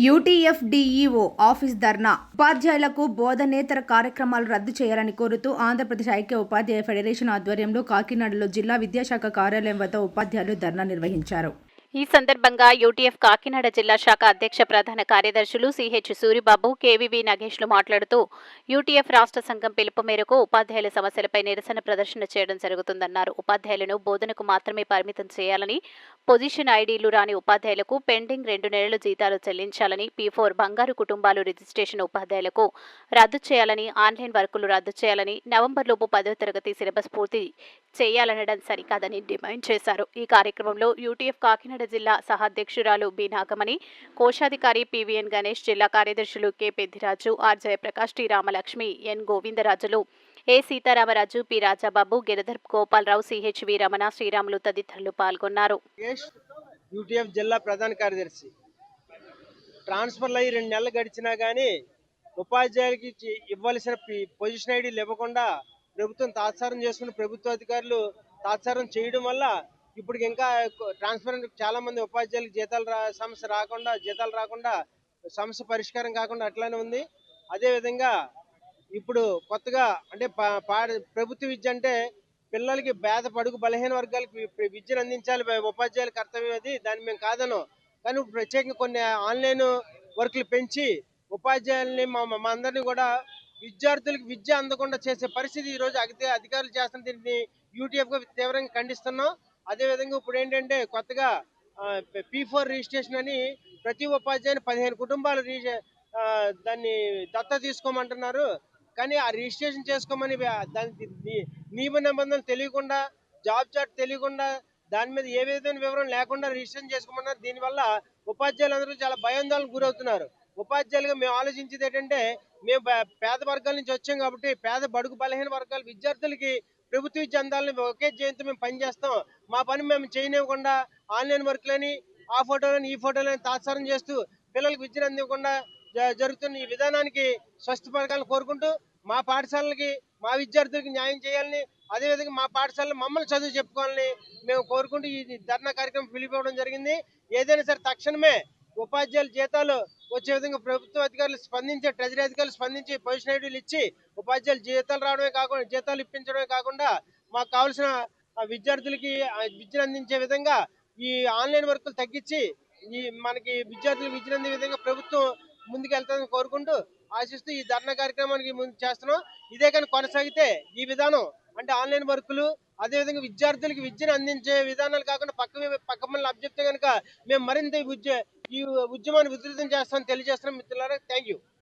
UTF DEO office ధర్నా. ఉపాధ్యాయులకు బోధనేతర కార్యక్రమాలు రద్దు చేయాలని కోరుతూ ఆంధ్రప్రదేశ్ ఐక్య ఉపాధ్యాయ ఫెడరేషన్ ఆధ్వర్యంలో కాకినాడలో జిల్లా విద్యాశాఖ కార్యాలయం వద్ద ఉపాధ్యాయులు ధర్నా నిర్వహించారు. ఈ సందర్భంగా యూటీఎఫ్ కాకినాడ జిల్లా శాఖ అధ్యక్ష ప్రధాన కార్యదర్శులు సిహెచ్ సూరిబాబు, కేవీవి నగేష్లు మాట్లాడుతూ యూటీఎఫ్ రాష్ట్ర సంఘం పిలుపు మేరకు ఉపాధ్యాయుల సమస్యలపై నిరసన ప్రదర్శన చేయడం జరుగుతుందన్నారు. ఉపాధ్యాయులను బోధనకు మాత్రమే పరిమితం చేయాలని, పొజిషన్ ఐడీలు రాని ఉపాధ్యాయులకు పెండింగ్ 2 నెలల జీతాలు చెల్లించాలని, P4 బంగారు కుటుంబాలు రిజిస్ట్రేషన్ ఉపాధ్యాయులకు రద్దు చేయాలని, ఆన్లైన్ వర్కులు రద్దు చేయాలని, నవంబర్లోపు 10వ తరగతి సిలబస్ పూర్తి చేయాలనడం సరికాదని డిమాండ్ చేశారు. ఈ కార్యక్రమంలో యూటీఎఫ్ కాకినాడ జిల్లా సహాధ్యక్షురాలు బి నాగమణి, కోశాధికారి పివిఎన్ గణేష్, జిల్లా కార్యదర్శులు K Peddiraju, R Jayaprakash, T Ramalakshmi, N Govindarajulu, A Sitaramaraju, P Rajababu, Giridhar Gopalarao, C H V Ramana, Sriramulu తదితరులు పాల్గొన్నారు. యూటీఎఫ్ జిల్లా ప్రధాన కార్యదర్శి. ట్రాన్స్ఫర్లు అయ్యి 2 నెలలు గడిచినా కానీ ఉపాధ్యాయులకి ఇవ్వాల్సిన పొజిషన్ ఐడీలు ఇవ్వకుండా ప్రభుత్వం తాత్సారం చేసుకుని ప్రభుత్వ అధికారులు తాత్సారం చేయడం వల్ల ఇప్పుడు ఇంకా ట్రాన్స్ఫర్ చాలా మంది ఉపాధ్యాయులకు జీతాలు రాకుండా సమస్య పరిష్కారం కాకుండా అట్లానే ఉంది. అదేవిధంగా ఇప్పుడు కొత్తగా అంటే ప్రభుత్వ విద్య అంటే పిల్లలకి బడుగు బలహీన వర్గాలకి విద్యను అందించాలి, ఉపాధ్యాయుల కర్తవ్యం అది, దాన్ని మేము కాదను. కానీ ప్రత్యేకంగా కొన్ని ఆన్లైన్ వర్కులు పెంచి ఉపాధ్యాయుల్ని మా అందరినీ కూడా విద్యార్థులకు విద్య అందకుండా చేసే పరిస్థితి ఈరోజు అధికారులు చేస్తున్న దీన్ని యూటీఎఫ్గా తీవ్రంగా ఖండిస్తున్నాం. అదేవిధంగా ఇప్పుడు ఏంటంటే కొత్తగా P4 రిజిస్ట్రేషన్ అని ప్రతి ఉపాధ్యాయుని 15 కుటుంబాలు దాన్ని దత్త తీసుకోమంటున్నారు. కానీ ఆ రిజిస్ట్రేషన్ చేసుకోమని దానికి నియమ నిబంధనలు తెలియకుండా, జాబ్ చార్ట్ తెలియకుండా, దాని మీద ఏ విధమైన వివరం లేకుండా రిజిస్ట్రేషన్ చేసుకోమన్నారు. దీనివల్ల ఉపాధ్యాయులందరూ చాలా భయాందోళనకు గురవుతున్నారు. ఉపాధ్యాయులుగా మేము ఆలోచించేది ఏంటంటే, మేము పేద వర్గాల నుంచి వచ్చాం కాబట్టి పేద బడుగు బలహీన వర్గాల విద్యార్థులకి ప్రభుత్వ విద్య అందాలని ఒకే జయంతో మేము పనిచేస్తాం. మా పని మేము చేయనివ్వకుండా ఆన్లైన్ వర్క్లని, ఆ ఫోటోలని ఈ ఫోటోలని తాత్సారం చేస్తూ పిల్లలకు విద్యను అందివ్వకుండా జరుగుతున్న ఈ విధానానికి స్వస్థపరకాలను కోరుకుంటూ మా పాఠశాలలకి, మా విద్యార్థులకి న్యాయం చేయాలని, అదేవిధంగా మా పాఠశాలలో మమ్మల్ని చదువు చెప్పుకోవాలని మేము కోరుకుంటూ ఈ ధర్నా కార్యక్రమం పిలిపివ్వడం జరిగింది. ఏదైనా సరే తక్షణమే ఉపాధ్యాయుల జీతాలు వచ్చే విధంగా ప్రభుత్వ అధికారులు స్పందించి, ట్రెజరీ అధికారులు స్పందించి పొజిషన్ ఐడీలు ఇచ్చి ఉపాధ్యాయులు జీతాలు ఇప్పించడమే కాకుండా మాకు కావాల్సిన విద్యార్థులకి విద్యను అందించే విధంగా ఈ ఆన్లైన్ వర్కులు తగ్గించి మనకి విద్యార్థులకు విద్యను అందే విధంగా ప్రభుత్వం ముందుకు వెళ్తాదని కోరుకుంటూ ఆశిస్తూ ఈ ధర్నా కార్యక్రమానికి ముందు చేస్తున్నాం. ఇదే కానీ కొనసాగితే ఈ విధానం అంటే ఆన్లైన్ వర్కులు, అదేవిధంగా విద్యార్థులకి విద్యను అందించే విధానాలు కాకుండా పక్క పనులు అప్పచెప్తే కనుక మేము మరింత ఈ ఉద్యమాన్ని ఉధృతం చేస్తామని తెలియజేస్తున్నాం. మిత్రులారా, థ్యాంక్ యూ.